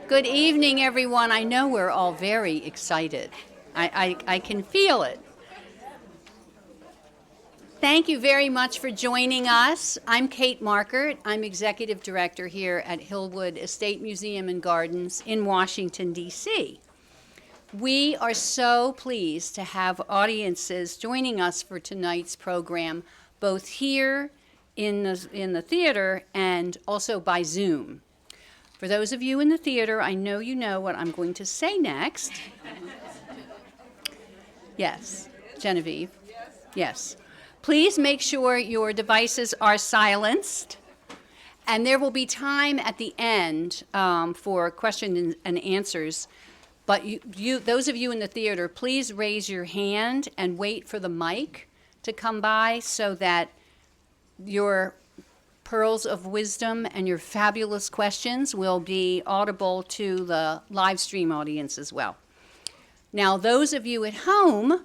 Good evening, everyone. I know we're all very excited. I can feel it. Thank you very much for joining us. I'm Kate Markert. I'm Executive Director here at Hillwood Estate Museum and Gardens in Washington, D.C. We are so pleased to have audiences joining us for tonight's program, both here in the theater and also by Zoom. For those of you in the theater, I know you know what I'm going to say next. Yes, Genevieve? Yes. Please make sure your devices are silenced, and there will be time at the end for questions and answers. But those of you in the theater, please raise your hand and wait for the mic to come by so that your pearls of wisdom and your fabulous questions will be audible to the live stream audience as well. Now, those of you at home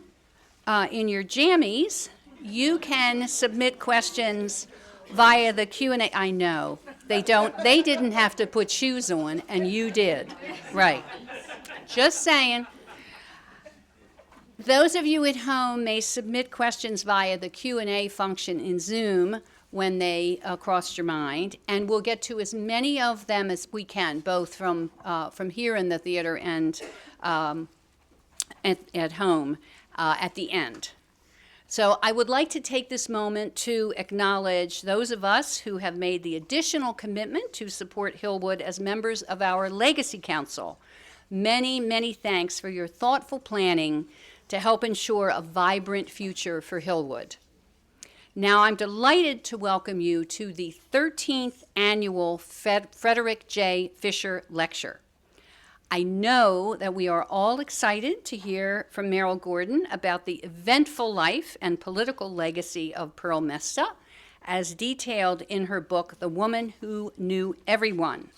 in your jammies, you can submit questions via the Q&A. I know, they didn't have to put shoes on, and you did. Right. Just saying. Those of you at home may submit questions via the Q&A function in Zoom when they cross your mind, and we'll get to as many of them as we can, both from here in the theater and at home at the end. So I would like to take this moment to acknowledge those of us who have made the additional commitment to support Hillwood as members of our Legacy Council. Many, many thanks for your thoughtful planning to help ensure a vibrant future for Hillwood. Now I'm delighted to welcome you to the 13th annual Frederick J. Fisher Lecture. I know that we are all excited to hear from Meryl Gordon about the eventful life and political legacy of Perle Mesta, as detailed in her book, The Woman Who Knew Everyone.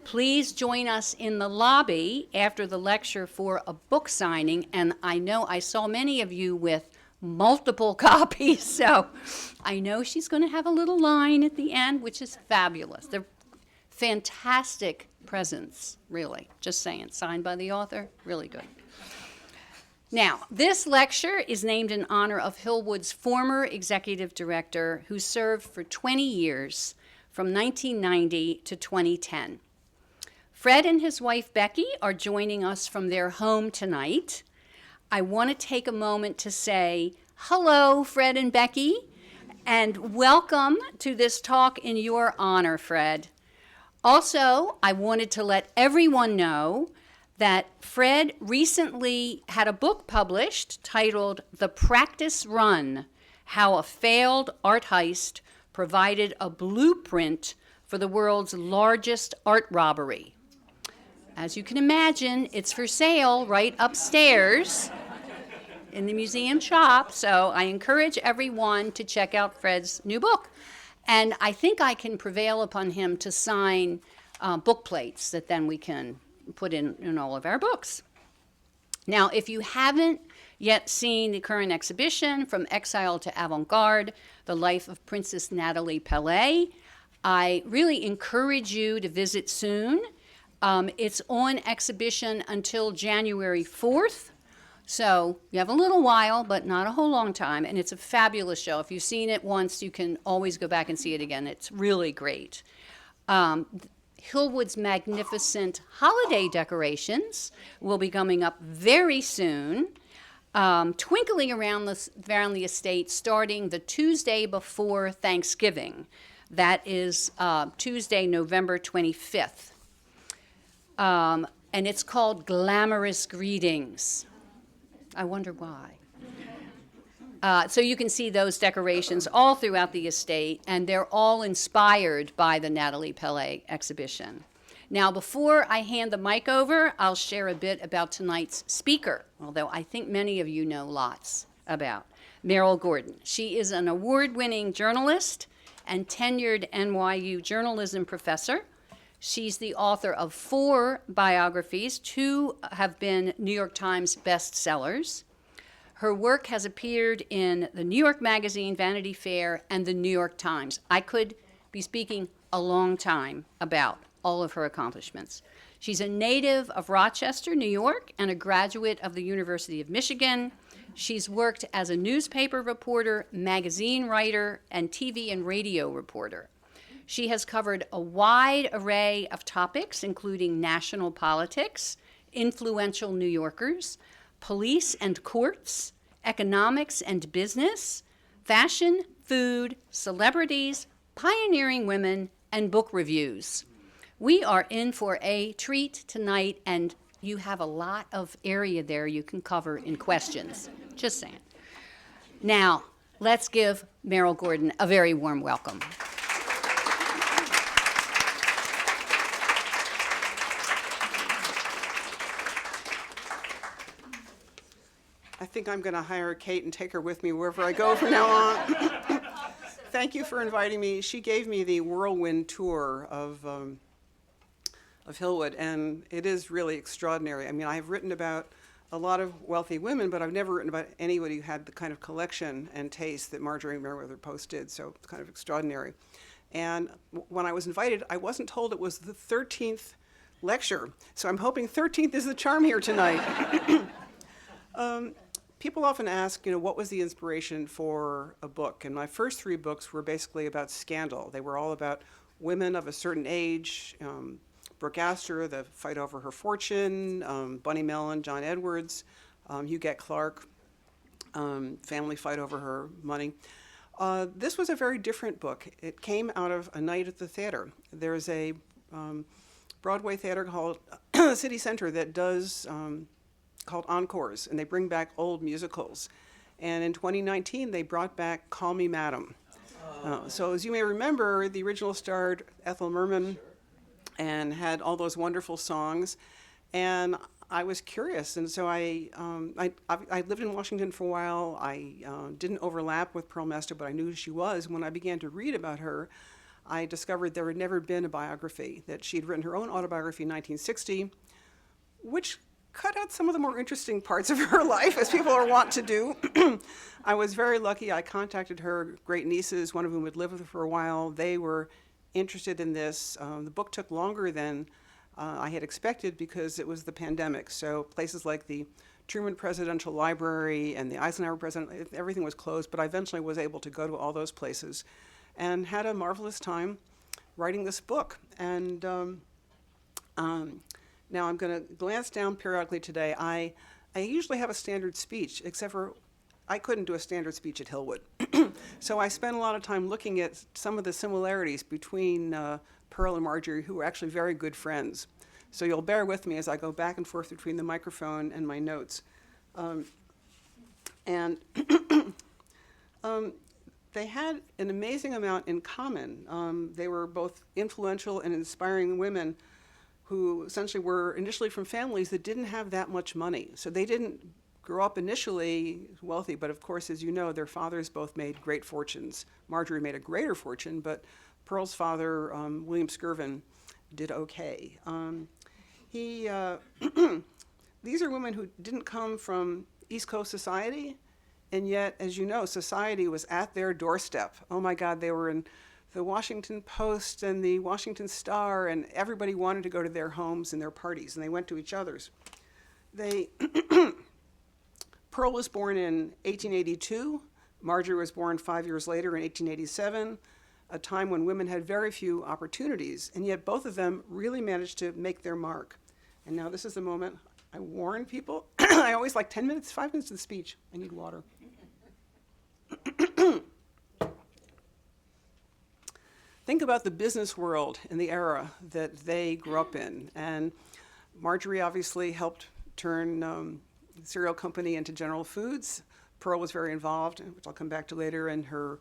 Please join us in the lobby after the lecture for a book signing, and I know I saw many of you with multiple copies, so I know she's going to have a little line at the end, which is fabulous. They're fantastic presents, really. Just saying, signed by the author, really good. Now, this lecture is named in honor of Hillwood's former executive director who served for 20 years, from 1990 to 2010. Fred and his wife Becky are joining us from their home tonight. I want to take a moment to say hello, Fred and Becky, and welcome to this talk in your honor, Fred. Also, I wanted to let everyone know that Fred recently had a book published titled The Practice Run: How a Failed Art Heist Provided a Blueprint for the World's Largest Art Robbery. As you can imagine, it's for sale right upstairs in the museum shop, so I encourage everyone to check out Fred's new book. And I think I can prevail upon him to sign book plates that then we can put in all of our books. Now, if you haven't yet seen the current exhibition, From Exile to Avant-Garde, The Life of Princess Natalie Perle, I really encourage you to visit soon. It's on exhibition until January 4th, so you have a little while, but not a whole long time, and it's a fabulous show. If you've seen it once, you can always go back and see it again. It's really great. Hillwood's magnificent holiday decorations will be coming up very soon, twinkling around the estate starting the Tuesday before Thanksgiving. That is Tuesday, November 25th. And it's called Glamorous Greetings. I wonder why. So you can see those decorations all throughout the estate, and they're all inspired by the Natalie Perle exhibition. Now, before I hand the mic over, I'll share a bit about tonight's speaker, although I think many of you know lots about Meryl Gordon. She is an award-winning journalist and tenured NYU journalism professor. She's the author of 4 biographies. 2 have been New York Times bestsellers. Her work has appeared in the New York Magazine, Vanity Fair, and the New York Times. I could be speaking a long time about all of her accomplishments. She's a native of Rochester, New York, and a graduate of the University of Michigan. She's worked as a newspaper reporter, magazine writer, and TV and radio reporter. She has covered a wide array of topics, including national politics, influential New Yorkers, police and courts, economics and business, fashion, food, celebrities, pioneering women, and book reviews. We are in for a treat tonight, and you have a lot of area there you can cover in questions. Just saying. Now, let's give Meryl Gordon a very warm welcome. I think I'm going to hire Kate and take her with me wherever I go from now on. Thank you for inviting me. She gave me the whirlwind tour of Hillwood, and it is really extraordinary. I mean, I've written about a lot of wealthy women, but I've never written about anybody who had the kind of collection and taste that Marjorie Merriweather Post did, so it's kind of extraordinary. And when I was invited, I wasn't told it was the 13th lecture, so I'm hoping 13th is the charm here tonight. People often ask, what was the inspiration for a book? And my first 3 books were basically about scandal. They were all about women of a certain age, Brooke Astor, the fight over her fortune, Bunny Mellon, John Edwards, Huguette Clark, family fight over her money. This was a very different book. It came out of a night at the theater. There's a Broadway theater called City Center that does called Encores, and they bring back old musicals. And in 2019, they brought back Call Me Madam. So as you may remember, the original starred Ethel Merman and had all those wonderful songs. And I was curious, and so I lived in Washington for a while. I didn't overlap with Perle Mesta, but I knew who she was. When I began to read about her, I discovered there had never been a biography, that she'd written her own autobiography in 1960, which cut out some of the more interesting parts of her life, as people are wont to do. I was very lucky. I contacted her great nieces, one of whom had lived with her for a while. They were interested in this. The book took longer than I had expected because it was the pandemic. So places like the Truman Presidential Library and the Eisenhower President, everything was closed, but I eventually was able to go to all those places and had a marvelous time writing this book. And now I'm going to glance down periodically today. I usually have a standard speech, except for I couldn't do a standard speech at Hillwood. So I spent a lot of time looking at some of the similarities between Perle and Marjorie, who were actually very good friends. So you'll bear with me as I go back and forth between the microphone and my notes. They had an amazing amount in common. They were both influential and inspiring women who essentially were initially from families that didn't have that much money. So they didn't grow up initially wealthy, but of course, as you know, their fathers both made great fortunes. Marjorie made a greater fortune, but Perle's father, William Skirvin, did okay. These are women who didn't come from East Coast society, and yet, as you know, society was at their doorstep. Oh my God, they were in the Washington Post and the Washington Star, and everybody wanted to go to their homes and their parties, and they went to each other's. Perle was born in 1882. Marjorie was born 5 years later in 1887, a time when women had very few opportunities, and yet both of them really managed to make their mark. And now this is the moment I warn people. I always like 10 minutes, 5 minutes of the speech. I need water. Think about the business world in the era that they grew up in. And Marjorie obviously helped turn the cereal company into General Foods. Perle was very involved, which I'll come back to later, in her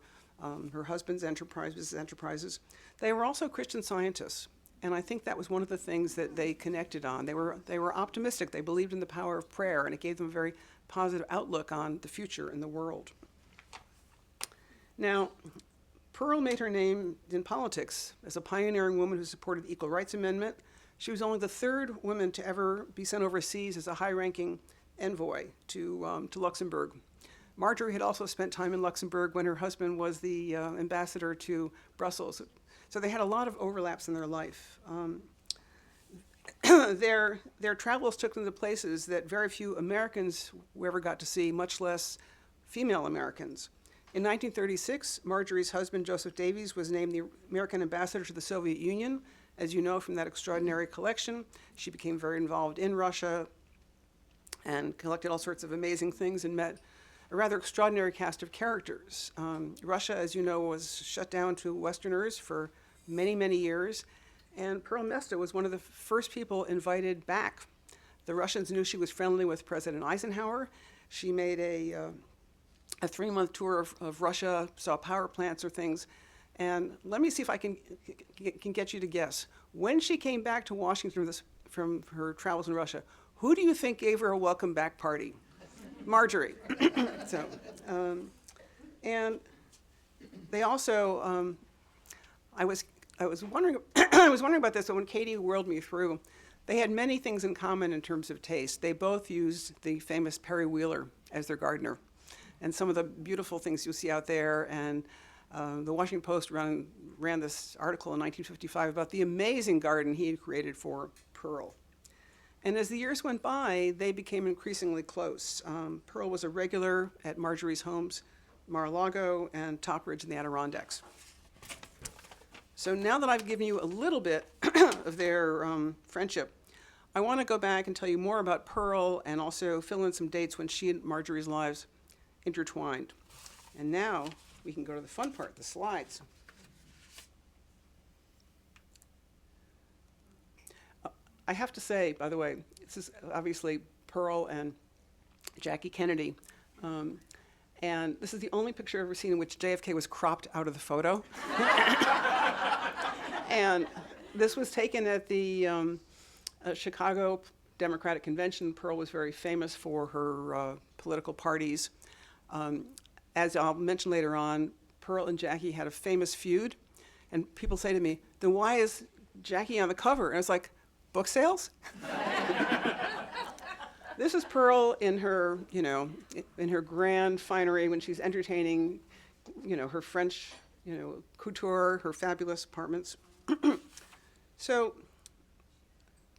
husband's business enterprises. They were also Christian Scientists. And I think that was one of the things that they connected on. They were optimistic. They believed in the power of prayer, and it gave them a very positive outlook on the future in the world. Now, Perle made her name in politics as a pioneering woman who supported the Equal Rights Amendment. She was only the third woman to ever be sent overseas as a high-ranking envoy to Luxembourg. Marjorie had also spent time in Luxembourg when her husband was the ambassador to Brussels. So they had a lot of overlaps in their life. their travels took them to places that very few Americans ever got to see, much less female Americans. In 1936, Marjorie's husband, Joseph Davies, was named the American ambassador to the Soviet Union. As you know from that extraordinary collection, she became very involved in Russia and collected all sorts of amazing things and met a rather extraordinary cast of characters. Russia, as you know, was shut down to Westerners for many, many years, and Perle Mesta was one of the first people invited back. The Russians knew she was friendly with President Eisenhower. She made a 3-month tour of Russia, saw power plants or things, and let me see if I can get you to guess. When she came back to Washington from her travels in Russia, who do you think gave her a welcome back party? Marjorie. So, and they also, I was wondering, I was wondering about this. So when Katie whirled me through, they had many things in common in terms of taste. They both used the famous Perry Wheeler as their gardener, and some of the beautiful things you'll see out there. And the Washington Post ran this article in 1955 about the amazing garden he had created for Perle. And as the years went by, they became increasingly close. Perle was a regular at Marjorie's homes, Mar-a-Lago and Topridge in the Adirondacks. So now that I've given you a little bit of their friendship, I want to go back and tell you more about Perle and also fill in some dates when she and Marjorie's lives intertwined. And now we can go to the fun part, the slides. I have to say, by the way, this is obviously Perle and Jackie Kennedy. And this is the only picture I've ever seen in which JFK was cropped out of the photo. And this was taken at the Chicago Democratic Convention. Perle was very famous for her political parties. As I'll mention later on, Perle and Jackie had a famous feud. And people say to me, then why is Jackie on the cover? And I was like, book sales? This is Perle in her, in her grand finery when she's entertaining, her French, couture, her fabulous apartments. So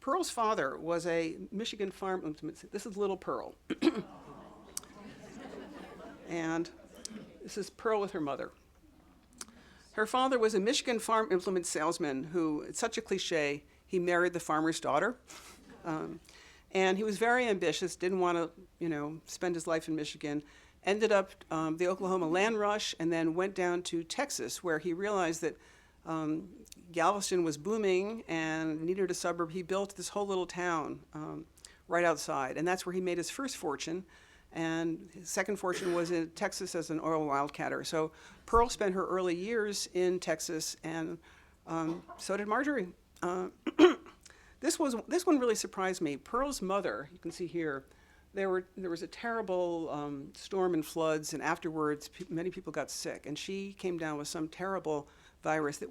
Perle's father was a Michigan farm implement. This is little Perle. And this is Perle with her mother. Her father was a Michigan farm implement salesman who, it's such a cliche, he married the farmer's daughter. And he was very ambitious, didn't want to, spend his life in Michigan. Ended up the Oklahoma land rush and then went down to Texas where he realized that Galveston was booming and needed a suburb. He built this whole little town right outside. And that's where he made his first fortune. And his second fortune was in Texas as an oil wildcatter. So Perle spent her early years in Texas, and so did Marjorie. This one really surprised me. Perle's mother, you can see here, there was a terrible storm and floods, and afterwards many people got sick, and she came down with some terrible virus that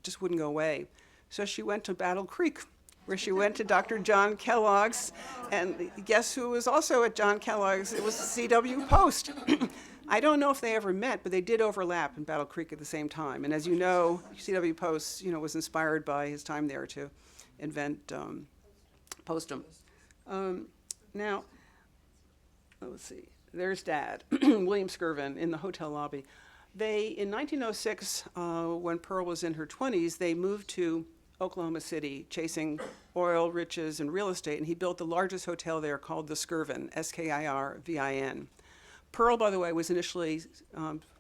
just wouldn't go away. So she went to Battle Creek, where she went to Dr. John Kellogg's, and guess who was also at John Kellogg's? It was C.W. Post. I don't know if they ever met, but they did overlap in Battle Creek at the same time. And as you know, C.W. Post, was inspired by his time there to invent Postum. Now, let's see. There's Dad, William Skirvin, in the hotel lobby. In 1906, when Perle was in her 20s, they moved to Oklahoma City, chasing oil, riches, and real estate, and he built the largest hotel there called the Skirvin, Skirvin. Perle, by the way, was initially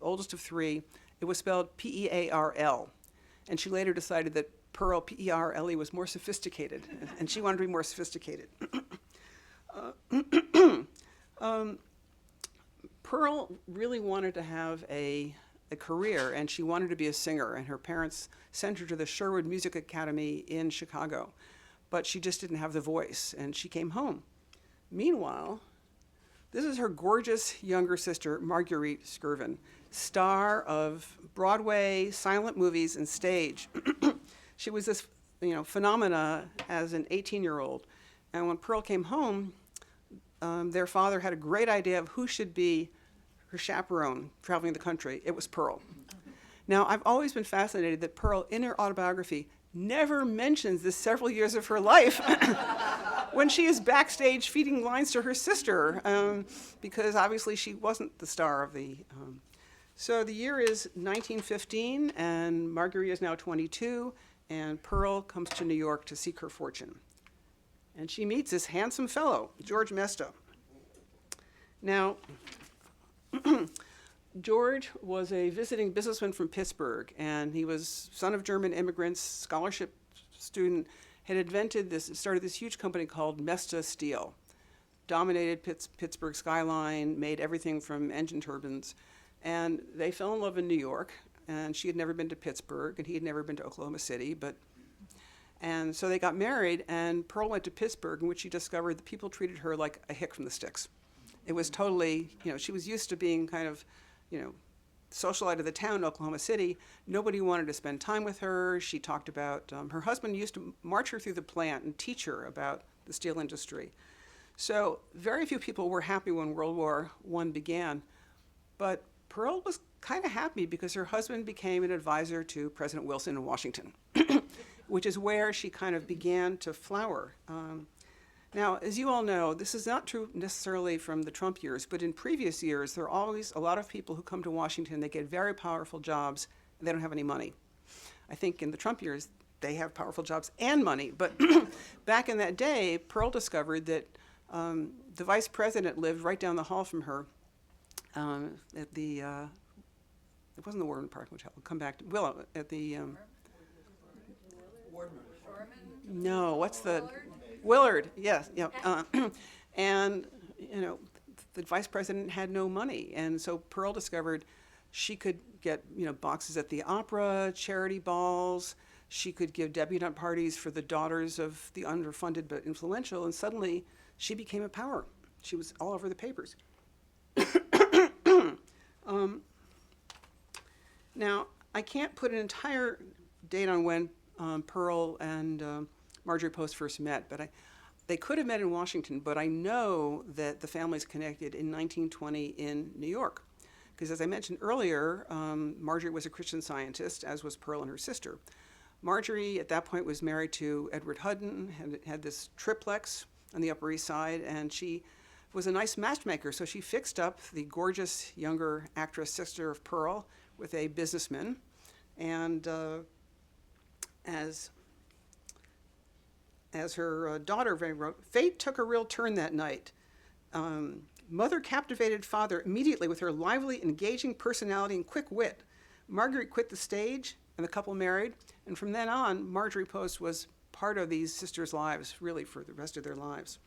oldest of three. It was spelled Pearl, and she later decided that Perle, Perle, was more sophisticated, and she wanted to be more sophisticated. Perle really wanted to have a career, and she wanted to be a singer, and her parents sent her to the Sherwood Music Academy in Chicago, but she just didn't have the voice, and she came home. Meanwhile, this is her gorgeous younger sister, Marguerite Skirvin, star of Broadway, silent movies, and stage. She was this, phenomena as an 18-year-old, and when Perle came home, their father had a great idea of who should be her chaperone traveling the country. It was Perle. Now, I've always been fascinated that Perle, in her autobiography, never mentions the several years of her life when she is backstage feeding lines to her sister, because obviously she wasn't the star of the. So the year is 1915, and Marguerite is now 22, and Perle comes to New York to seek her fortune. And she meets this handsome fellow, George Mesta. Now, George was a visiting businessman from Pittsburgh, and he was son of German immigrants, scholarship student, started this huge company called Mesta Steel. Dominated Pittsburgh skyline, made everything from engine turbines. And they fell in love in New York, and she had never been to Pittsburgh, and he had never been to Oklahoma City, and so they got married, and Perle went to Pittsburgh, in which she discovered that people treated her like a hick from the sticks. It was totally, she was used to being kind of, socialite of the town in Oklahoma City. Nobody wanted to spend time with her. She talked about, her husband used to march her through the plant and teach her about the steel industry. So very few people were happy when World War I began, but Perle was kind of happy because her husband became an advisor to President Wilson in Washington, which is where she kind of began to flower. Now, as you all know, this is not true necessarily from the Trump years, but in previous years, there are always a lot of people who come to Washington, they get very powerful jobs, and they don't have any money. I think in the Trump years, they have powerful jobs and money, but back in that day, Perle discovered that the vice president lived right down the hall from her at the, it wasn't the Warman Park Hotel, we'll come back to, at the, no, what's the, Willard, yes, yeah. And, the vice president had no money, and so Perle discovered she could get, boxes at the opera, charity balls, she could give debutante parties for the daughters of the underfunded but influential, and suddenly she became a power. She was all over the papers. Now, I can't put an entire date on when Perle and Marjorie Post first met, but they could have met in Washington, but I know that the families connected in 1920 in New York. Because as I mentioned earlier, Marjorie was a Christian Scientist, as was Perle and her sister. Marjorie, at that point, was married to Edward Hudden, had this triplex on the Upper East Side, and she was a nice matchmaker, so she fixed up the gorgeous younger actress sister of Perle with a businessman, and as her daughter wrote, fate took a real turn that night. Mother captivated father immediately with her lively, engaging personality and quick wit. Marguerite quit the stage, and the couple married, and from then on, Marjorie Post was part of these sisters' lives, really for the rest of their lives.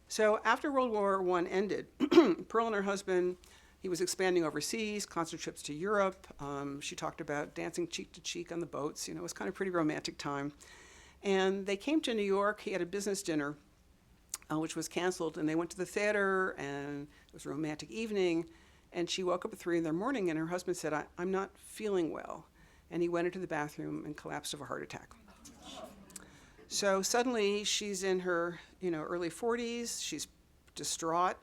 So after World War I ended, Perle and her husband, he was expanding overseas, concert trips to Europe. She talked about dancing cheek to cheek on the boats. It was kind of a pretty romantic time. And they came to New York. He had a business dinner, which was canceled, and they went to the theater, and it was a romantic evening. And she woke up at 3 in the morning, and her husband said, I'm not feeling well. And he went into the bathroom and collapsed of a heart attack. So suddenly she's in her, early 40s. She's distraught.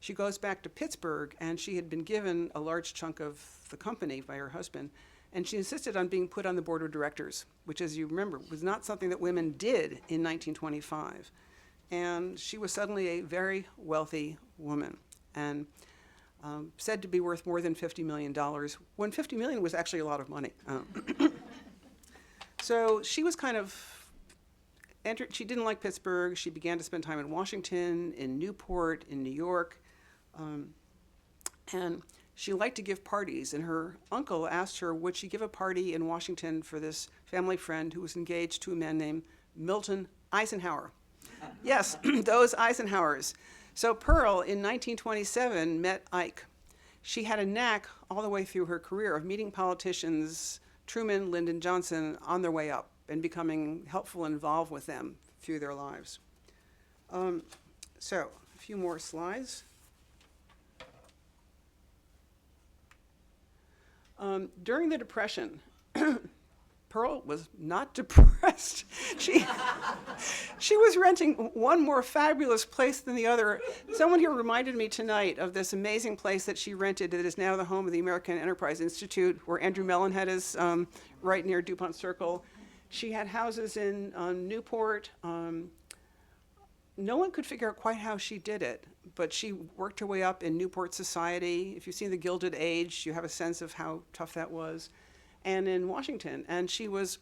She goes back to Pittsburgh, and she had been given a large chunk of the company by her husband, and she insisted on being put on the board of directors, which, as you remember, was not something that women did in 1925. And she was suddenly a very wealthy woman, and said to be worth more than $50 million, when $50 million was actually a lot of money. So she was kind of she didn't like Pittsburgh. She began to spend time in Washington, in Newport, in New York. And she liked to give parties. And her uncle asked her, would she give a party in Washington for this family friend who was engaged to a man named Milton Eisenhower. Yes, those Eisenhowers. So Perle, in 1927, met Ike. She had a knack all the way through her career of meeting politicians, Truman, Lyndon Johnson, on their way up, and becoming helpful and involved with them through their lives. So, a few more slides. During the Depression, Perle was not depressed. She was renting one more fabulous place than the other. Someone here reminded me tonight of this amazing place that she rented that is now the home of the American Enterprise Institute, where Andrew Mellon had his right near DuPont Circle. She had houses in Newport. No one could figure out quite how she did it, but she worked her way up in Newport society. If you've seen The Gilded Age, you have a sense of how tough that was. And in Washington, and she was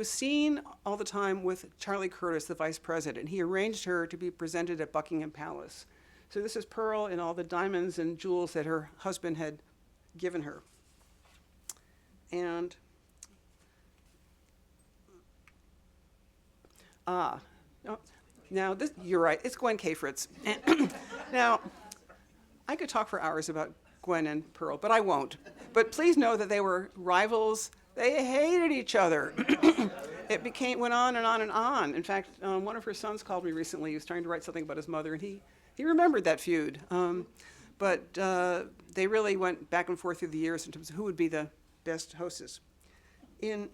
seen all the time with Charlie Curtis, the vice president. He arranged her to be presented at Buckingham Palace. So this is Perle in all the diamonds and jewels that her husband had given her. And now this, you're right, it's Gwen Kafritz. Now, I could talk for hours about Gwen and Perle, but I won't. But please know that they were rivals. They hated each other. It went on and on and on. In fact, one of her sons called me recently. He was trying to write something about his mother, and he remembered that feud. But they really went back and forth through the years in terms of who would be the best hostess. In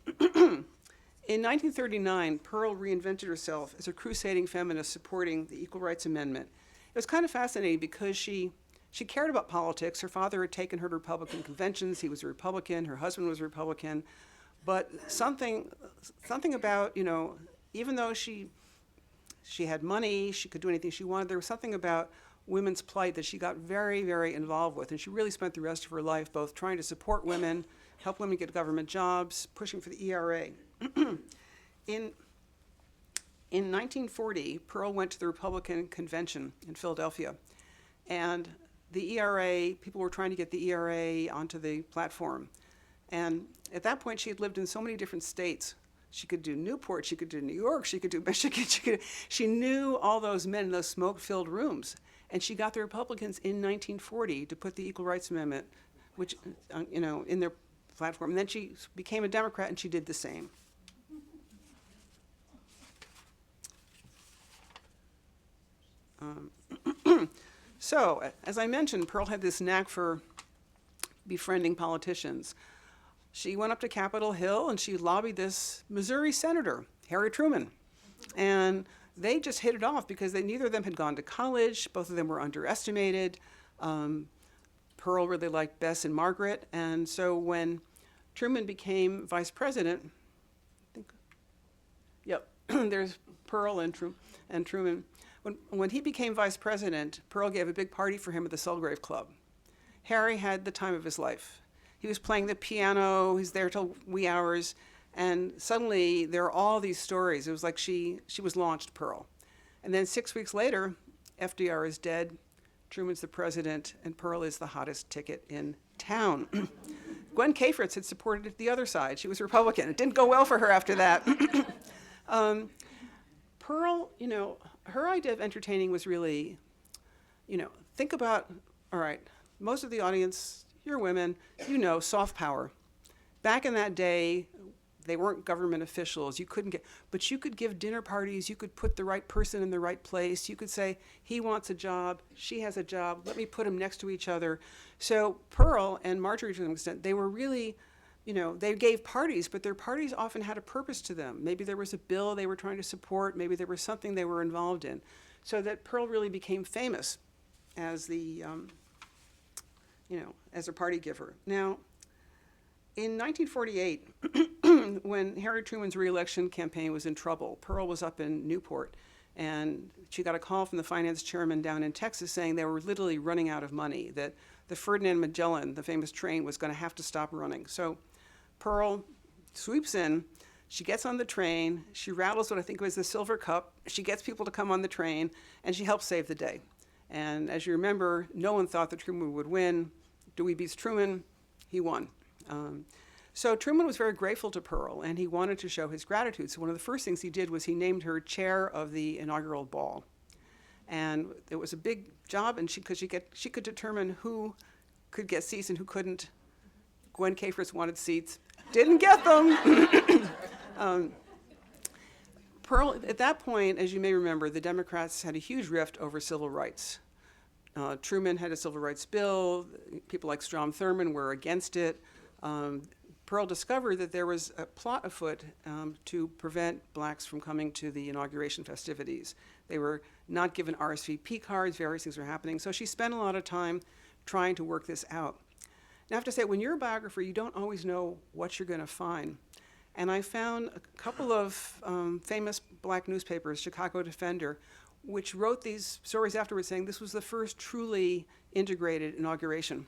1939, Perle reinvented herself as a crusading feminist supporting the Equal Rights Amendment. It was kind of fascinating because she cared about politics. Her father had taken her to Republican conventions. He was a Republican. Her husband was a Republican. But something about, even though she had money, she could do anything she wanted, there was something about women's plight that she got very, very involved with. And she really spent the rest of her life both trying to support women, help women get government jobs, pushing for the ERA. In 1940, Perle went to the Republican convention in Philadelphia. And the ERA, people were trying to get the ERA onto the platform. And at that point, she had lived in so many different states. She could do Newport, she could do New York, she could do Michigan. She knew all those men in those smoke-filled rooms. And she got the Republicans in 1940 to put the Equal Rights Amendment, which, in their platform. And then she became a Democrat, and she did the same. So, as I mentioned, Perle had this knack for befriending politicians. She went up to Capitol Hill and she lobbied this Missouri senator, Harry Truman. And they just hit it off because neither of them had gone to college. Both of them were underestimated. Perle really liked Bess and Margaret. And so when Truman became vice president, there's Perle and Truman. When he became vice president, Perle gave a big party for him at the Sulgrave Club. Harry had the time of his life. He was playing the piano, he's there till wee hours, and suddenly there are all these stories. It was like she was launched, Perle. And then 6 weeks later, FDR is dead, Truman's the president, and Perle is the hottest ticket in town. Gwen Kafritz had supported the other side. She was Republican. It didn't go well for her after that. Perle, her idea of entertaining was really, think about, all right, most of the audience, you're women, soft power. Back in that day, they weren't government officials. But you could give dinner parties. You could put the right person in the right place. You could say, he wants a job, she has a job, let me put them next to each other. So Perle and Marjorie, to an extent, they were really, they gave parties, but their parties often had a purpose to them. Maybe there was a bill they were trying to support. Maybe there was something they were involved in. So that Perle really became famous as as a party giver. Now, in 1948, when Harry Truman's re-election campaign was in trouble, Perle was up in Newport, and she got a call from the finance chairman down in Texas saying they were literally running out of money, that the Ferdinand Magellan, the famous train, was going to have to stop running. So Perle sweeps in, she gets on the train, she rattles what I think was the silver cup, she gets people to come on the train, and she helps save the day. And as you remember, no one thought that Truman would win. Dewey beats Truman, he won. So Truman was very grateful to Perle, and he wanted to show his gratitude. So one of the first things he did was he named her chair of the inaugural ball. And it was a big job, and she could determine who could get seats and who couldn't. Gwen Kafritz wanted seats, didn't get them. Perle, at that point, as you may remember, the Democrats had a huge rift over civil rights. Truman had a civil rights bill. People like Strom Thurmond were against it. Perle discovered that there was a plot afoot to prevent blacks from coming to the inauguration festivities. They were not given RSVP cards, various things were happening. So she spent a lot of time trying to work this out. Now I have to say, when you're a biographer, you don't always know what you're going to find. And I found a couple of famous black newspapers, Chicago Defender, which wrote these stories afterwards saying this was the first truly integrated inauguration.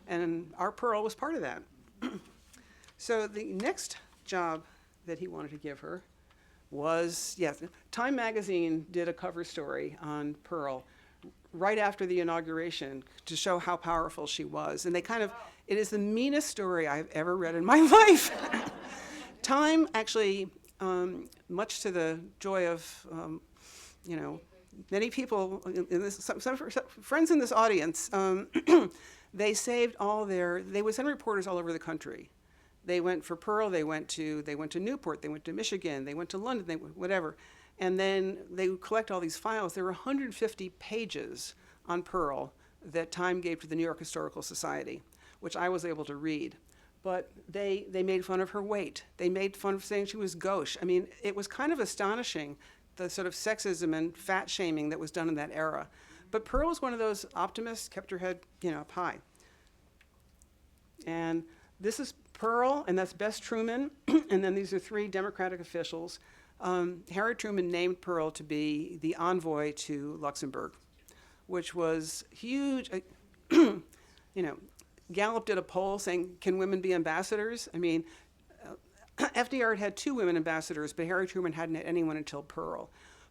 And our Perle was part of that. So the next job that he wanted to give her was, yes, Time magazine did a cover story on Perle right after the inauguration to show how powerful she was. And they kind of, it is the meanest story I've ever read in my life. Time actually, much to the joy of, many people, in this, some friends in this audience, they saved all they would send reporters all over the country. They went for Perle, they went to Newport, they went to Michigan, they went to London, whatever. And then they would collect all these files. There were 150 pages on Perle that Time gave to the New York Historical Society, which I was able to read. But they made fun of her weight. They made fun of saying she was gauche. I mean, it was kind of astonishing, the sort of sexism and fat shaming that was done in that era. But Perle was one of those optimists, kept her head, up high. And this is Perle, and that's Bess Truman, and then these are 3 Democratic officials. Harry Truman named Perle to be the envoy to Luxembourg, which was huge. Gallup did a poll saying, can women be ambassadors? I mean, FDR had 2 women ambassadors, but Harry Truman hadn't had anyone until Perle.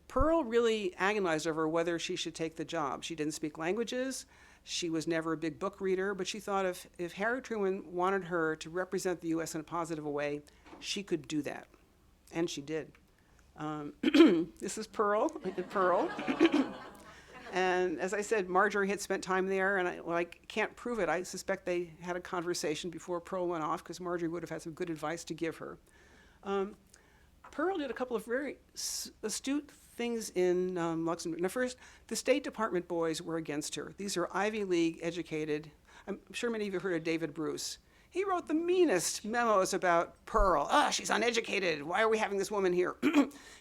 Perle really agonized over whether she should take the job. She didn't speak languages. She was never a big book reader, but she thought if Harry Truman wanted her to represent the U.S. in a positive way, she could do that. And she did. This is Perle. And as I said, Marjorie had spent time there, and I can't prove it. I suspect they had a conversation before Perle went off, because Marjorie would have had some good advice to give her. Perle did a couple of very astute things in Luxembourg. Now first, the State Department boys were against her. These are Ivy League educated. I'm sure many of you have heard of David Bruce. He wrote the meanest memos about Perle. She's uneducated. Why are we having this woman here?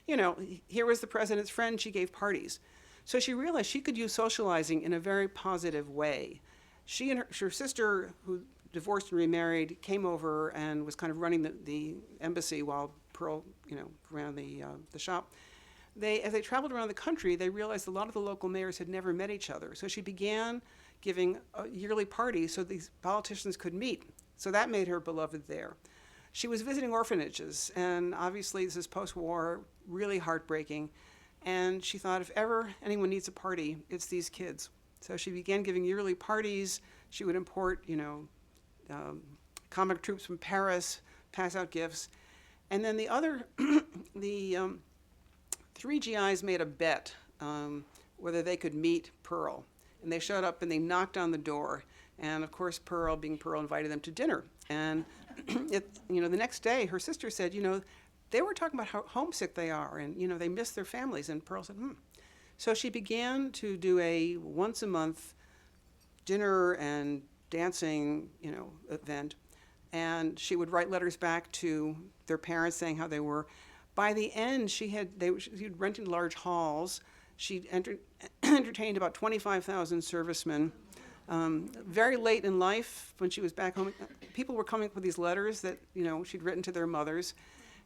Here was the president's friend. She gave parties. So she realized she could use socializing in a very positive way. She and her sister, who divorced and remarried, came over and was kind of running the embassy while Perle, ran the shop. As they traveled around the country, they realized a lot of the local mayors had never met each other. So she began giving yearly parties so these politicians could meet. So that made her beloved there. She was visiting orphanages, and obviously this is post-war, really heartbreaking. And she thought, if ever anyone needs a party, it's these kids. So she began giving yearly parties. She would import, comic troops from Paris, pass out gifts. And then the 3 GIs made a bet whether they could meet Perle. And they showed up and they knocked on the door. And of course, Perle, being Perle, invited them to dinner. And the next day, her sister said, they were talking about how homesick they are, and they miss their families. And Perle said, So she began to do a once a month dinner and dancing, event. And she would write letters back to their parents saying how they were. By the end, she'd rented large halls. She entertained about 25,000 servicemen. Very late in life, when she was back home, people were coming up with these letters that she'd written to their mothers.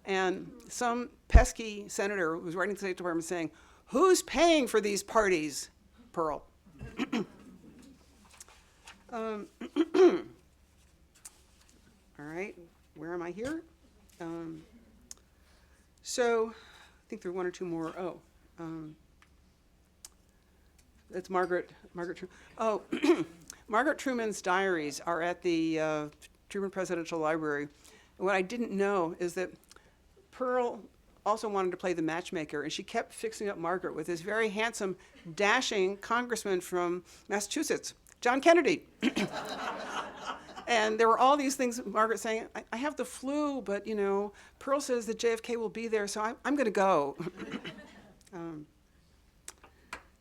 And some pesky senator was writing to the State Department saying, "Who's paying for these parties?" Perle. All right, where am I here? So I think there are 1 or 2 more. That's Margaret Truman. Margaret Truman's diaries are at the Truman Presidential Library. And what I didn't know is that Perle also wanted to play the matchmaker, and she kept fixing up Margaret with this very handsome, dashing congressman from Massachusetts, John Kennedy. And there were all these things, Margaret saying, I have the flu, but, Perle says that JFK will be there, so I'm going to go.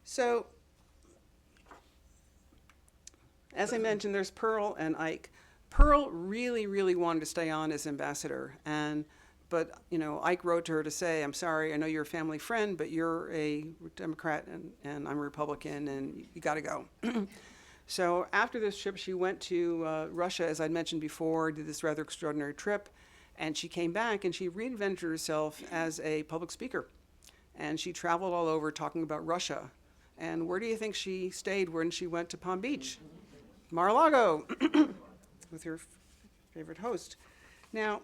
So, as I mentioned, there's Perle and Ike. Perle really, really wanted to stay on as ambassador, but Ike wrote to her to say, "I'm sorry, I know you're a family friend, but you're a Democrat and I'm a Republican, and you got to go." So after this trip, she went to Russia, as I'd mentioned before, did this rather extraordinary trip, And she came back and she reinvented herself as a public speaker. And she traveled all over talking about Russia. And where do you think she stayed when she went to Palm Beach? Mar-a-Lago, with her favorite host. Now,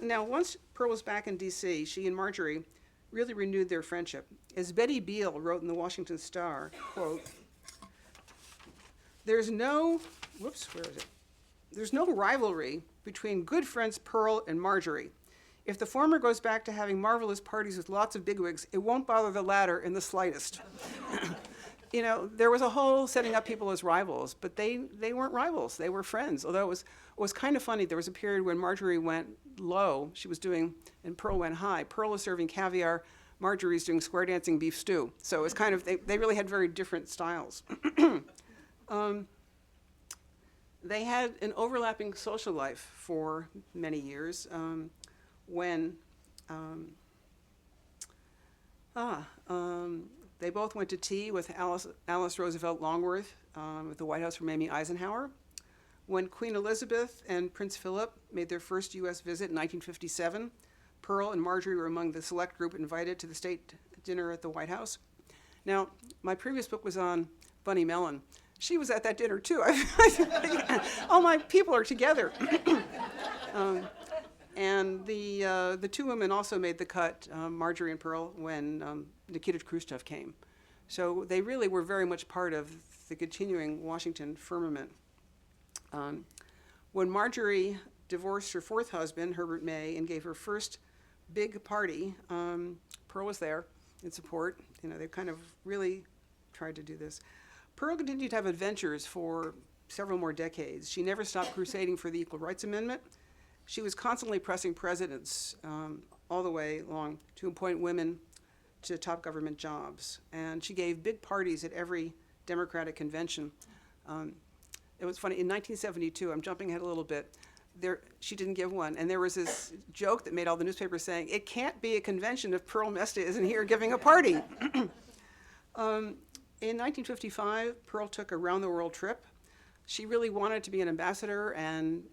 now once Perle was back in D.C., she and Marjorie really renewed their friendship. As Betty Beale wrote in the Washington Star, quote, there's no rivalry between good friends Perle and Marjorie. If the former goes back to having marvelous parties with lots of bigwigs, it won't bother the latter in the slightest. You know, there was a whole setting up people as rivals, but they weren't rivals. They were friends. Although it was kind of funny. There was a period when Marjorie went low. She was doing, and Perle went high. Perle was serving caviar. Marjorie's doing square dancing beef stew. So it was kind of, they really had very different styles. They had an overlapping social life for many years. When they both went to tea with Alice Roosevelt Longworth at the White House from Amy Eisenhower. When Queen Elizabeth and Prince Philip made their first U.S. visit in 1957, Perle and Marjorie were among the select group invited to the state dinner at the White House. Now, my previous book was on Bunny Mellon. She was at that dinner too. All my people are together. And the two women also made the cut, Marjorie and Perle, when Nikita Khrushchev came. So they really were very much part of the continuing Washington firmament. When Marjorie divorced her fourth husband, Herbert May, and gave her first big party, Perle was there in support. You know, they kind of really tried to do this. Perle continued to have adventures for several more decades. She never stopped crusading for the Equal Rights Amendment. She was constantly pressing presidents all the way along to appoint women to top government jobs. And she gave big parties at every Democratic convention. It was funny, in 1972, I'm jumping ahead a little bit, she didn't give one. And there was this joke that made all the newspapers saying, it can't be a convention if Perle Mesta isn't here giving a party. In 1955, Perle took a round-the-world trip. She really wanted to be an ambassador, and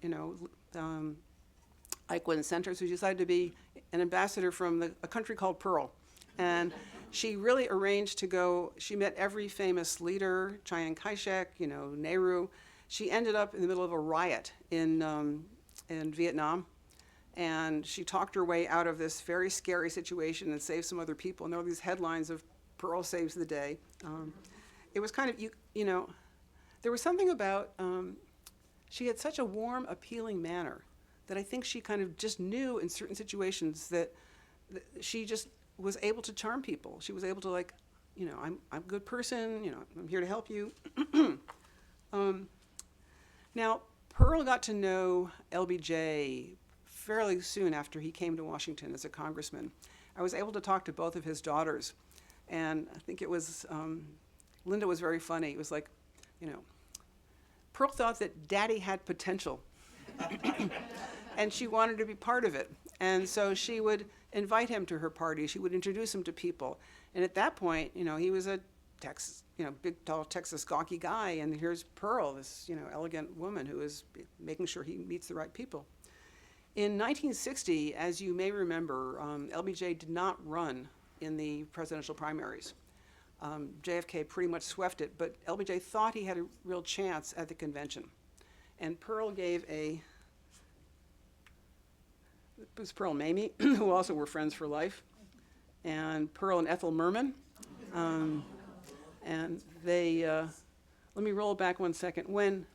Ike wouldn't send her, so she decided to be an ambassador from a country called Perle. And she really arranged to go. She met every famous leader, Chiang Kai-shek, Nehru. She ended up in the middle of a riot in Vietnam, and she talked her way out of this very scary situation and saved some other people. And there were these headlines of Perle saves the day. It was kind of, there was something about, she had such a warm, appealing manner that I think she kind of just knew in certain situations that she just was able to charm people. She was able to I'm a good person, I'm here to help you. Now, Perle got to know LBJ fairly soon after he came to Washington as a congressman. I was able to talk to both of his daughters, and I think it was, Linda was very funny. It was like, Perle thought that Daddy had potential, and she wanted to be part of it. And so she would invite him to her party. She would introduce him to people. And at that point, he was a Texas, big, tall, Texas, gawky guy. And here's Perle, this, elegant woman who is making sure he meets the right people. In 1960, as you may remember, LBJ did not run in the presidential primaries. JFK pretty much swept it, but LBJ thought he had a real chance at the convention. And Perle gave it was Perle and Mamie, who also were friends for life, and Perle and Ethel Merman. And they, let me roll back 1 second. When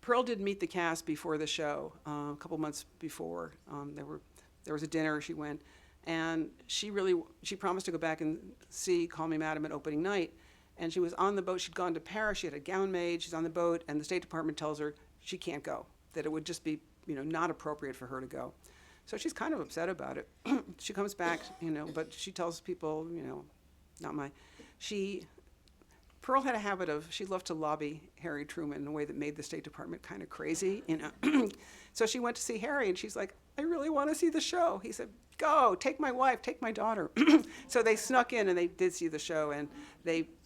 Perle did meet the cast before the show, a couple months before, there was a dinner, she went, and she promised to go back and see Call Me Madam at opening night. And she was on the boat. She'd gone to Paris. She had a gown made. She's on the boat, and the State Department tells her she can't go, that it would just be, not appropriate for her to go. So she's kind of upset about it. She comes back, but she tells people, not my. Perle had a habit of, she loved to lobby Harry Truman in a way that made the State Department kind of crazy, So she went to see Harry, and she's like, I really want to see the show. He said, go, take my wife, take my daughter. So they snuck in, and they did see the show, and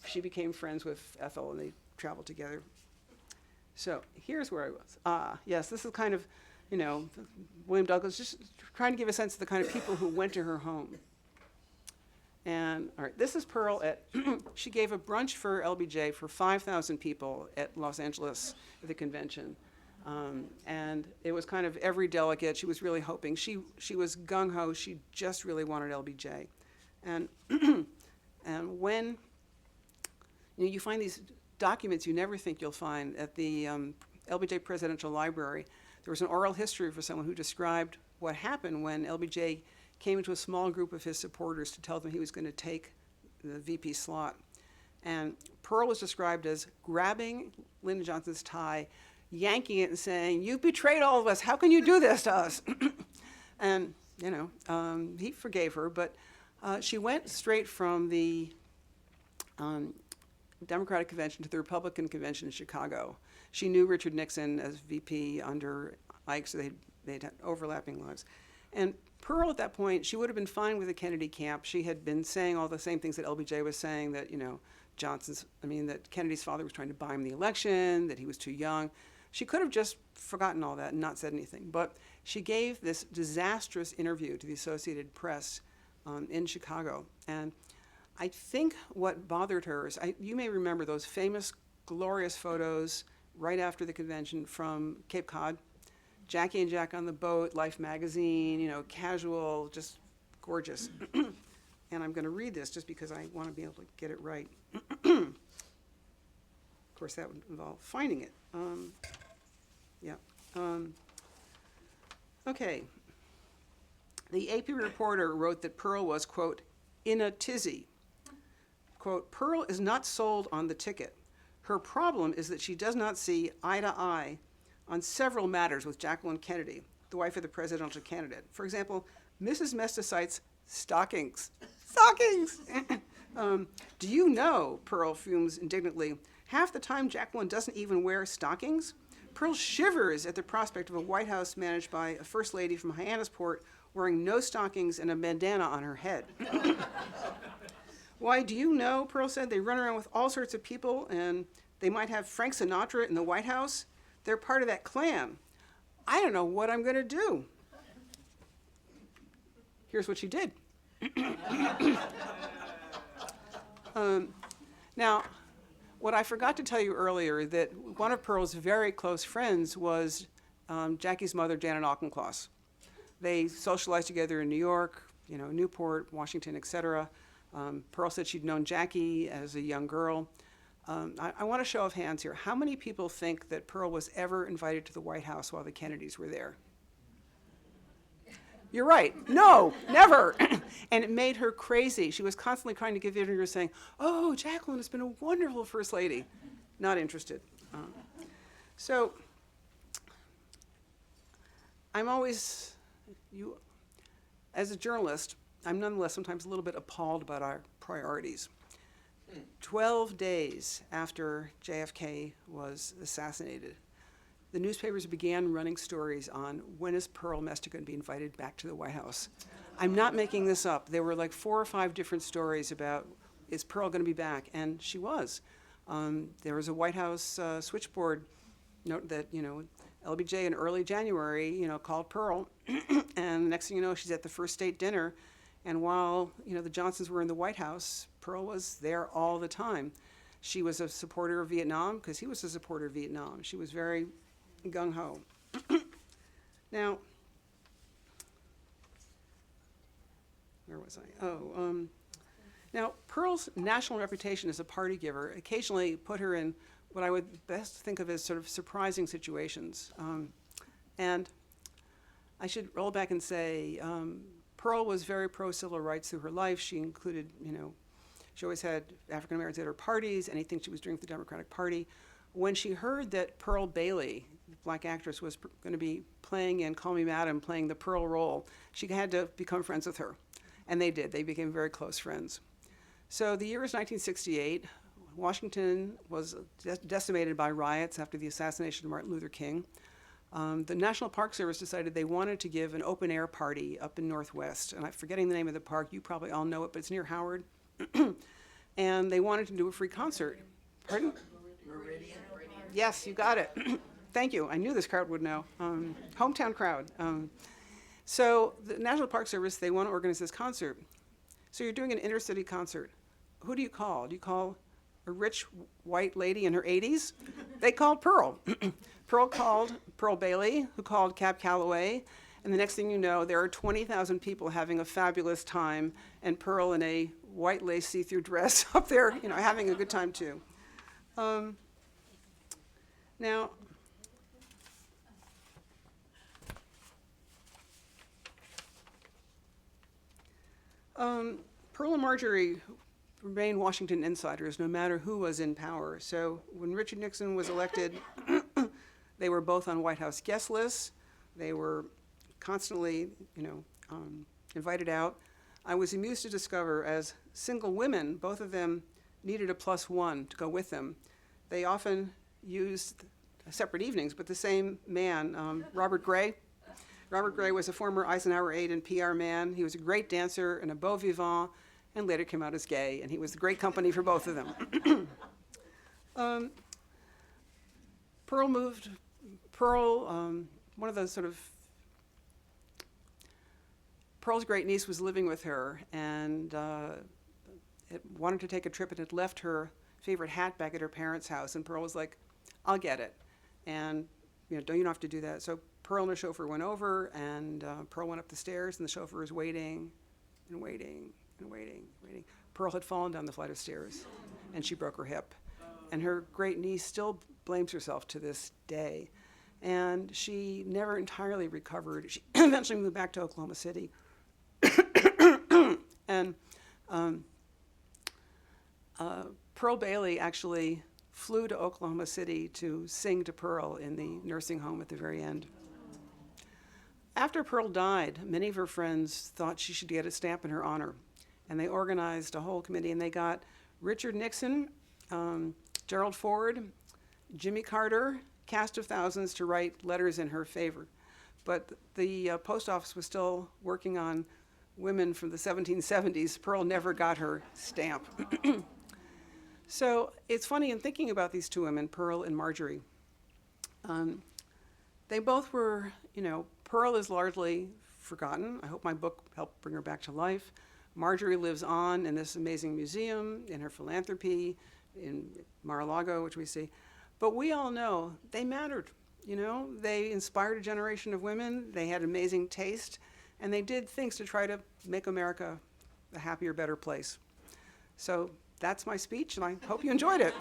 she became friends with Ethel, and they traveled together. So here's where I was. Yes, this is kind of, William Douglas, just trying to give a sense of the kind of people who went to her home. And, all right, this is Perle she gave a brunch for LBJ for 5,000 people at Los Angeles at the convention. And it was kind of every delegate. She was really hoping. She was gung-ho. She just really wanted LBJ. And, and when you find these documents you never think you'll find at the LBJ Presidential Library, there was an oral history for someone who described what happened when LBJ came into a small group of his supporters to tell them he was going to take the VP slot. And Perle was described as grabbing Lyndon Johnson's tie, yanking it and saying, "You've betrayed all of us. How can you do this to us?" And, he forgave her, but she went straight from the Democratic convention to the Republican convention in Chicago. She knew Richard Nixon as VP under Ike, so they'd had overlapping lives. And Perle, at that point, she would have been fine with the Kennedy camp. She had been saying all the same things that LBJ was saying, that, that Kennedy's father was trying to buy him the election, that he was too young. She could have just forgotten all that and not said anything. But she gave this disastrous interview to the Associated Press in Chicago. And I think what bothered her is, you may remember those famous, glorious photos right after the convention from Cape Cod. Jackie and Jack on the boat, Life magazine, casual, just gorgeous. And I'm going to read this just because I want to be able to get it right. Of course, that would involve finding it. Okay. The AP reporter wrote that Perle was, quote, in a tizzy. Quote, "Perle is not sold on the ticket. Her problem is that she does not see eye to eye on several matters with Jacqueline Kennedy, the wife of the presidential candidate. For example, Mrs. Mesta cites stockings. Stockings! Do you know," Perle fumes indignantly, "half the time Jacqueline doesn't even wear stockings? Perle shivers at the prospect of a White House managed by a first lady from Hyannisport wearing no stockings and a bandana on her head." "Why, do you know," Perle said, "they run around with all sorts of people, and they might have Frank Sinatra in the White House. They're part of that clan. I don't know what I'm going to do." Here's what she did. Now, what I forgot to tell you earlier, that one of Perle's very close friends was Jackie's mother, Janet Auchincloss. They socialized together in New York, Newport, Washington, etc. Perle said she'd known Jackie as a young girl. I want a show of hands here. How many people think that Perle was ever invited to the White House while the Kennedys were there? You're right. No, never. And it made her crazy. She was constantly trying to give interviews saying, "Oh, Jacqueline has been a wonderful first lady." Not interested. So I'm always, as a journalist, I'm nonetheless sometimes a little bit appalled about our priorities. 12 days after JFK was assassinated, the newspapers began running stories on when is Perle Mesta going to be invited back to the White House. I'm not making this up. There were like 4 or 5 different stories about, is Perle going to be back? And she was. There was a White House switchboard note that, LBJ in early January, called Perle. And the next thing you know, she's at the first state dinner. And while, the Johnsons were in the White House, Perle was there all the time. She was a supporter of Vietnam because he was a supporter of Vietnam. She was very gung-ho. Now, where was I? Now, Perle's national reputation as a party giver occasionally put her in what I would best think of as sort of surprising situations. And I should roll back and say, Perle was very pro-civil rights through her life. She included, she always had African Americans at her parties, anything she was doing with the Democratic Party. When she heard that Pearl Bailey, the black actress, was going to be playing in Call Me Madam, playing the Pearl role, she had to become friends with her. And they did. They became very close friends. So the year was 1968. Washington was decimated by riots after the assassination of Martin Luther King. The National Park Service decided they wanted to give an open-air party up in Northwest. And I'm forgetting the name of the park. You probably all know it, but it's near Howard. And they wanted to do a free concert. Pardon? Yes, you got it. Thank you. I knew this crowd would know. Hometown crowd. So the National Park Service, they want to organize this concert. So you're doing an intercity concert. Who do you call? Do you call a rich white lady in her 80s? They called Perle. Perle called Perle Bailey, who called Cab Calloway. And the next thing you know, there are 20,000 people having a fabulous time, and Perle in a white lace see-through dress up there, having a good time too. Now, Perle and Marjorie remained Washington insiders no matter who was in power. So when Richard Nixon was elected, they were both on White House guest lists. They were constantly, invited out. I was amused to discover as single women, both of them needed a +1 to go with them. They often used separate evenings, but the same man, Robert Gray. Robert Gray was a former Eisenhower aide and PR man. He was a great dancer and a beau vivant, and later came out as gay, and he was great company for both of them. One of those sort of, Pearl's great niece was living with her, and wanted to take a trip and had left her favorite hat back at her parents' house, and Perle was like, I'll get it. And you don't have to do that. So Perle and her chauffeur went over, and Perle went up the stairs, and the chauffeur was waiting and waiting and waiting, waiting. Perle had fallen down the flight of stairs, and she broke her hip. And her great niece still blames herself to this day. And she never entirely recovered. She eventually moved back to Oklahoma City. And Perle Bailey actually flew to Oklahoma City to sing to Perle in the nursing home at the very end. After Perle died, many of her friends thought she should get a stamp in her honor. And they organized a whole committee, and they got Richard Nixon, Gerald Ford, Jimmy Carter, cast of thousands to write letters in her favor. But the post office was still working on women from the 1770s. Perle never got her stamp. So it's funny in thinking about these two women, Perle and Marjorie. They both were, Perle is largely forgotten. I hope my book helped bring her back to life. Marjorie lives on in this amazing museum, in her philanthropy, in Mar-a-Lago, which we see. But we all know they mattered. They inspired a generation of women. They had amazing taste, and they did things to try to make America a happier, better place. So that's my speech, and I hope you enjoyed it.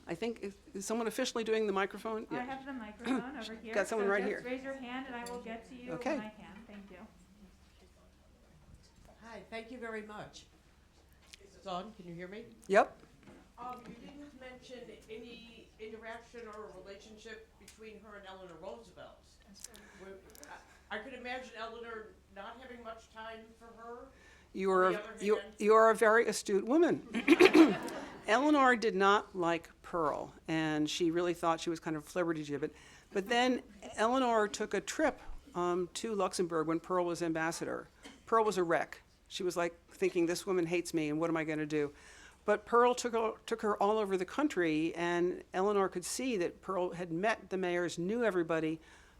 I think, is someone officially doing the microphone? I have the microphone over here. Got someone so right just here. Raise your hand and I will get to you Okay. when I can. Thank you. Hi, thank you very much. Is this on? Can you hear me? Yep. You didn't mention any interaction or relationship between her and Eleanor Roosevelt. I could imagine Eleanor not having much time for her. You On are, the other you, hand- you are a very astute woman. Eleanor did not like Perle, and she really thought she was kind of flibbertigibbet. But then Eleanor took a trip to Luxembourg when Perle was ambassador. Perle was a wreck. She was like thinking, this woman hates me, and what am I going to do? But Perle took her all over the country, and Eleanor could see that Perle had met the mayors, knew everybody,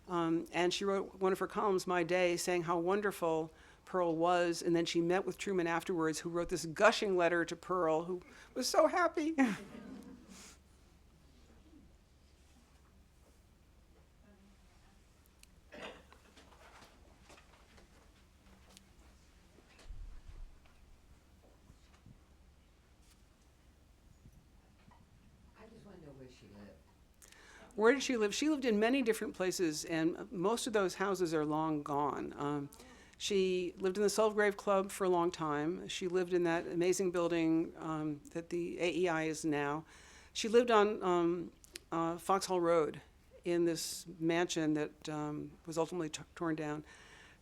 and she wrote one of her columns, My Day, saying how wonderful Perle was, and then she met with Truman afterwards, who wrote this gushing letter to Perle, who was so happy. I just want to know where she lived. Where did she live? She lived in many different places, and most of those houses are long gone. She lived in the Sulgrave Club for a long time. She lived in that amazing building that the AEI is now. She lived on Foxhall Road in this mansion that was ultimately torn down.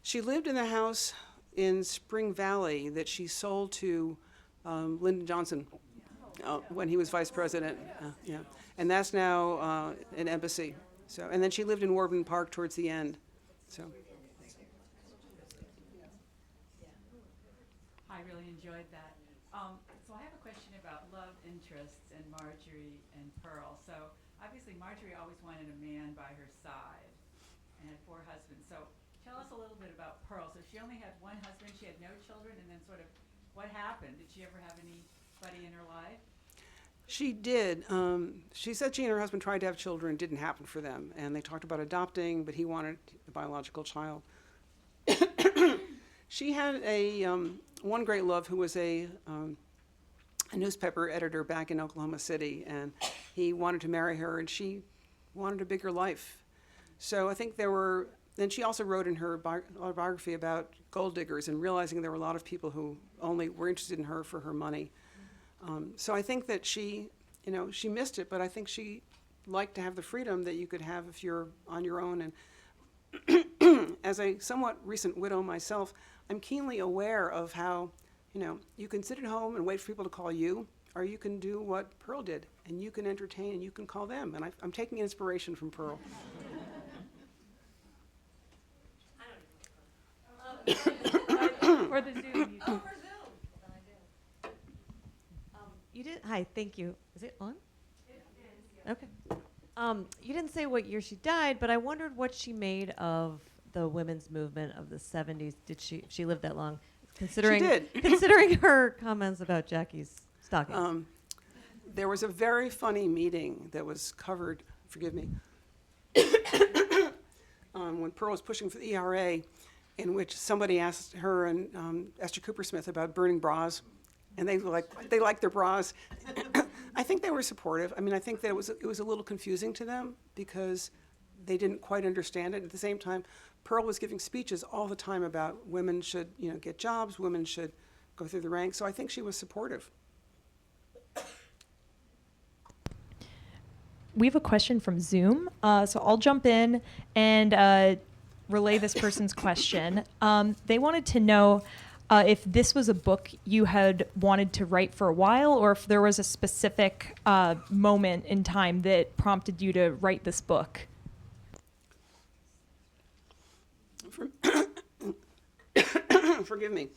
She lived in the house in Spring Valley that she sold to Lyndon Johnson when he was vice president. Yeah. And that's now an embassy. So, and then she lived in Warburton Park towards the end. So, I really enjoyed that. So I have a question about love interests in Marjorie and Pearl. So obviously Marjorie always wanted a man by her side and had 4 husbands. So tell us a little bit about Pearl. So she only had 1 husband, she had no children, and then sort of what happened? Did she ever have anybody in her life? she did. She said she and her husband tried to have children. It didn't happen for them. And they talked about adopting, but he wanted a biological child. She had one great love who was a newspaper editor back in Oklahoma City, and he wanted to marry her, and she wanted a bigger life. So I think then she also wrote in her autobiography about gold diggers and realizing there were a lot of people who only were interested in her for her money. So I think that she missed it, but I think she liked to have the freedom that you could have if you're on your own. And as a somewhat recent widow myself, I'm keenly aware of how, you can sit at home and wait for people to call you, or you can do what Pearl did, and you can entertain and you can call them. And I'm taking inspiration from Pearl. For the Zoom. You did. Hi, thank you. Is it on? It is. Yeah. Okay. You didn't say what year she died, but I wondered what she made of the women's movement of the 70s. Did she lived that long? Considering She did. considering her comments about Jackie's stockings. There was a very funny meeting that was covered, forgive me, when Pearl was pushing for the ERA, in which somebody asked her and Esther Cooper Smith about burning bras, and they liked their bras. I think they were supportive. I mean, I think that it was a little confusing to them because they didn't quite understand it. At the same time, Pearl was giving speeches all the time about women should, get jobs, women should go through the ranks. So I think she was supportive. We have a question from Zoom, so I'll jump in and relay this person's question. They wanted to know if this was a book you had wanted to write for a while, or if there was a specific moment in time that prompted you to write this book. Forgive me.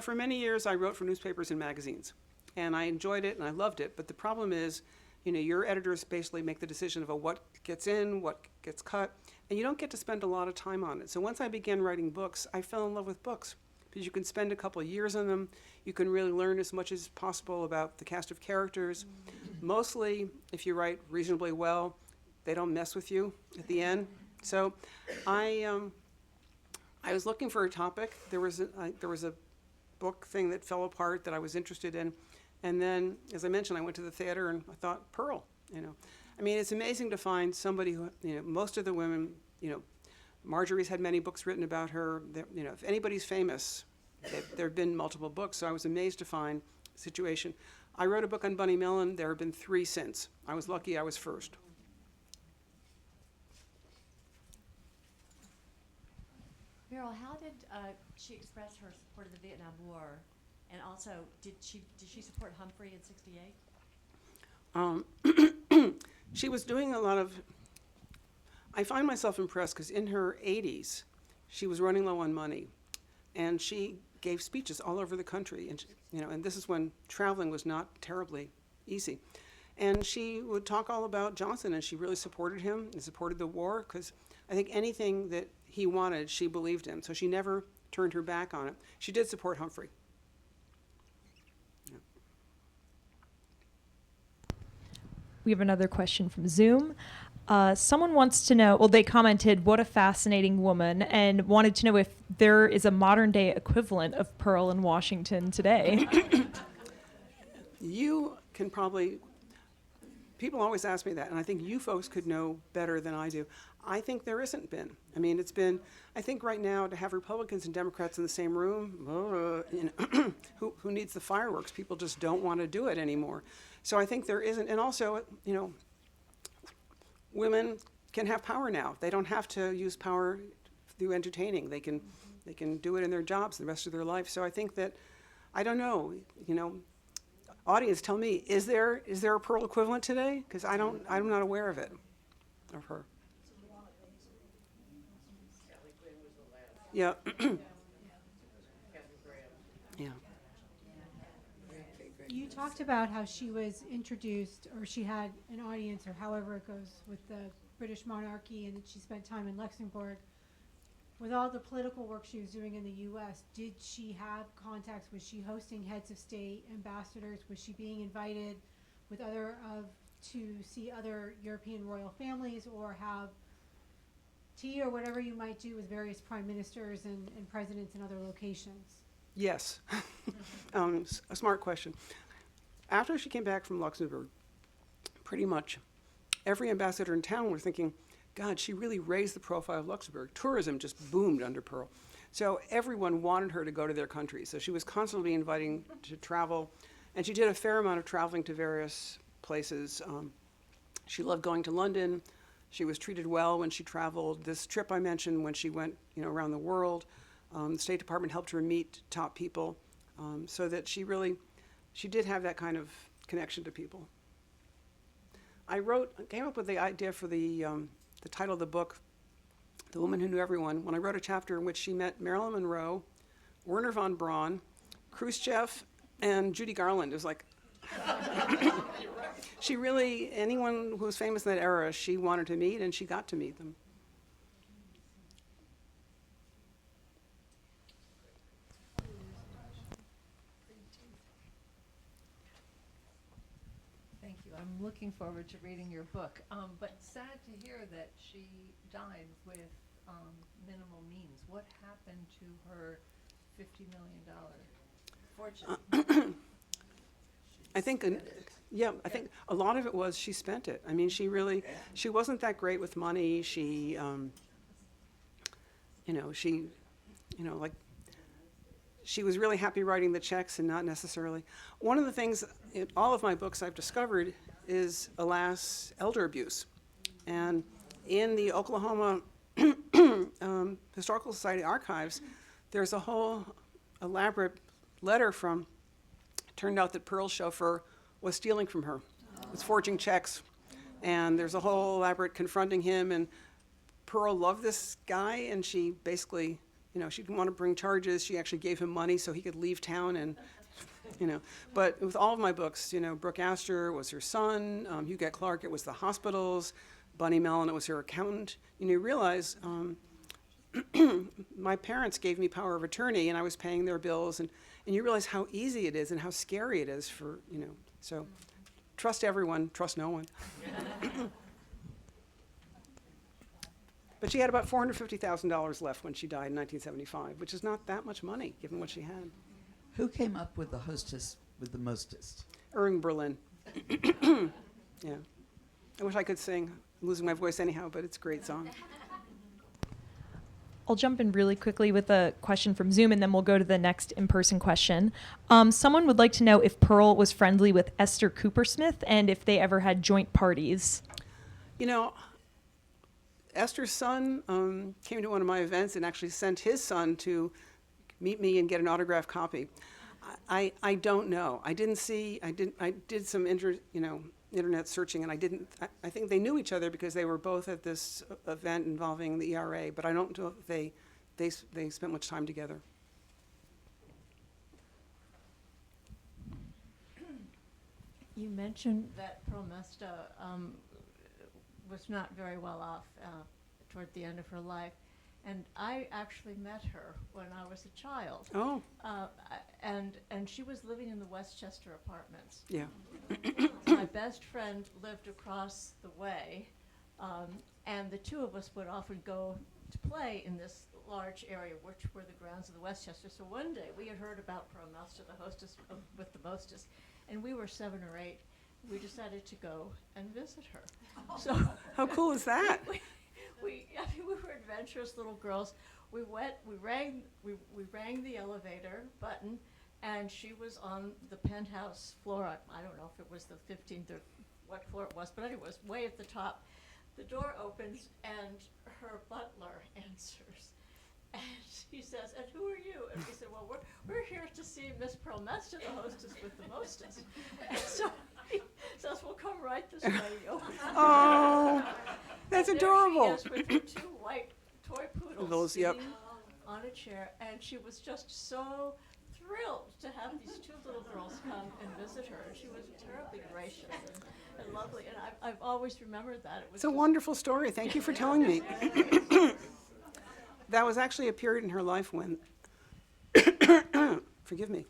For many years I wrote for newspapers and magazines, and I enjoyed it and I loved it. But the problem is, your editors basically make the decision of what gets in, what gets cut, and you don't get to spend a lot of time on it. So once I began writing books, I fell in love with books because you can spend a couple of years on them. You can really learn as much as possible about the cast of characters. Mostly, if you write reasonably well, they don't mess with you at the end. So I was looking for a topic. There was a book thing that fell apart that I was interested in. And then, as I mentioned, I went to the theater and I thought, Pearl, I mean, it's amazing to find somebody who, most of the women, Marjorie's had many books written about her. If anybody's famous, there have been multiple books. So I was amazed to find a situation. I wrote a book on Bunny Mellon. There have been 3 since. I was lucky I was first. Meryl, how did she express her support of the Vietnam War? And also, did she support Humphrey in '68? She was doing a lot of, I find myself impressed because in her 80s, she was running low on money. And she gave speeches all over the country. And, and this is when traveling was not terribly easy. And she would talk all about Johnson, and she really supported him and supported the war because I think anything that he wanted, she believed in. So she never turned her back on it. She did support Humphrey. We have another question from Zoom. Someone wants to know, they commented, what a fascinating woman, and wanted to know if there is a modern day equivalent of Pearl in Washington today. You can probably, people always ask me that, and I think you folks could know better than I do. I think there isn't been. I mean, it's been, I think right now to have Republicans and Democrats in the same room, who needs the fireworks? People just don't want to do it anymore. So I think there isn't, and also, women can have power now. They don't have to use power through entertaining. They can do it in their jobs the rest of their life. So I think that, I don't know, audience, tell me, is there a Pearl equivalent today? Because I'm not aware of it, of her. Yeah. Yeah. You talked about how she was introduced, or she had an audience, or however it goes, with the British monarchy, and that she spent time in Luxembourg. With all the political work she was doing in the U.S., did she have contacts? Was she hosting heads of state, ambassadors? Was she being invited with to see other European royal families, or have tea or whatever you might do with various prime ministers and presidents in other locations? Yes. A smart question. After she came back from Luxembourg, pretty much every ambassador in town were thinking, God, she really raised the profile of Luxembourg. Tourism just boomed under Perle. So everyone wanted her to go to their country. So she was constantly inviting to travel. And she did a fair amount of traveling to various places. She loved going to London. She was treated well when she traveled. This trip I mentioned, when she went around the world, the State Department helped her meet top people, so that she did have that kind of connection to people. I came up with the idea for the title of the book, The Woman Who Knew Everyone, when I wrote a chapter in which she met Marilyn Monroe, Wernher von Braun, Khrushchev, and Judy Garland. It was like, she really, anyone who was famous in that era, she wanted to meet, and she got to meet them. Thank you. I'm looking forward to reading your book. But sad to hear that she died with minimal means. What happened to her $50 million fortune? I think a lot of it was she spent it. I mean, she wasn't that great with money. She was really happy writing the checks and not necessarily. One of the things in all of my books I've discovered is, alas, elder abuse. And in the Oklahoma Historical Society archives, there's a whole elaborate letter turned out that Perle's chauffeur was stealing from her. Was forging checks. And there's a whole elaborate confronting him, and Perle loved this guy, and she basically, she didn't want to bring charges. She actually gave him money so he could leave town, and, But with all of my books, Brooke Astor was her son, Huguette Clark, it was the hospitals, Bunny Mellon, it was her accountant. You realize my parents gave me power of attorney, and I was paying their bills, and you realize how easy it is and how scary it is for, so trust everyone, trust no one. But she had about $450,000 left when she died in 1975, which is not that much money, given what she had. Who came up with the Hostess-with-the-Mostest? Irving Berlin. Yeah. I wish I could sing. I'm losing my voice anyhow, but it's a great song. I'll jump in really quickly with a question from Zoom, and then we'll go to the next in-person question. Someone would like to know if Perle was friendly with Esther Coopersmith and if they ever had joint parties. Esther's son came to one of my events and actually sent his son to meet me and get an autographed copy. I don't know. I did some internet searching, and I think they knew each other because they were both at this event involving the ERA, but I don't know if they spent much time together. You mentioned that Perle Mesta was not very well off toward the end of her life. And I actually met her when I was a child. Oh. And she was living in the Westchester apartments. Yeah. My best friend lived across the way, and the two of us would often go to play in this large area, which were the grounds of the Westchester. So one day we had heard about Perle Mesta, the Hostess-with-the-Mostest, and we were 7 or 8. We decided to go and visit her. So how cool is that? We were adventurous little girls. We rang the elevator button, and she was on the penthouse floor. I don't know if it was the 15th or what floor it was, but anyway, it was way at the top. The door opens, and her butler answers. And he says, "And who are you?" And we said, "Well, we're here to see Miss Perle Mesta, the Hostess-with-the-Mostest." And so he says, "Well, come right this way." Oh, that's and adorable. There she is with her 2 white toy poodles Those, yep. sitting on a chair, and she was just so thrilled to have these two little girls come and visit her. And she was terribly gracious and lovely, and I've always remembered that. It was It's a just- wonderful story. Thank you for telling me. That was actually a period in her life when, forgive me,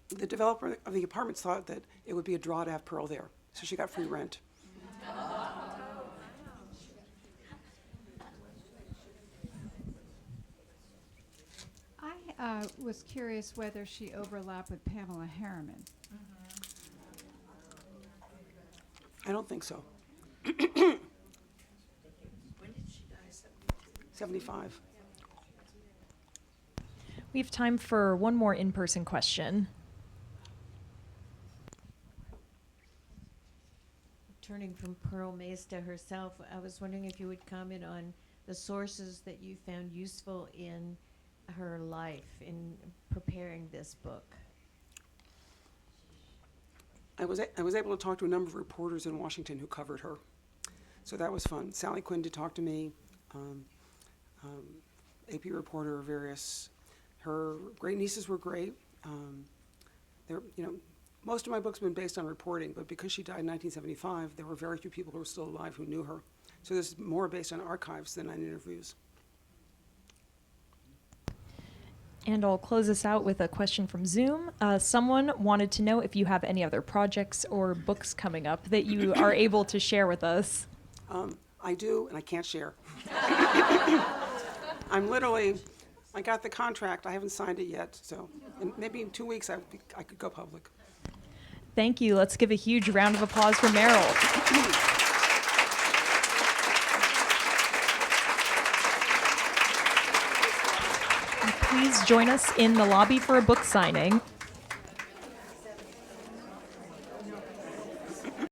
the developer of the apartments thought that it would be a draw to have Perle there, so she got free rent. I was curious whether she overlapped with Pamela Harriman. I don't think so. When did she die? 75. We have time for one more in-person question. Turning from Perle Mesta herself, I was wondering if you would comment on the sources that you found useful in her life in preparing this book. I was able to talk to a number of reporters in Washington who covered her, so that was fun. Sally Quinn did talk to me, AP reporter, various. Her great nieces were great. Most of my books have been based on reporting, but because she died in 1975, there were very few people who were still alive who knew her. So this is more based on archives than on interviews. And I'll close this out with a question from Zoom. Someone wanted to know if you have any other projects or books coming up that you are able to share with us. I do, and I can't share. I got the contract. I haven't signed it yet, so maybe in 2 weeks I could go public. Thank you. Let's give a huge round of applause for Meryl. Please join us in the lobby for a book signing.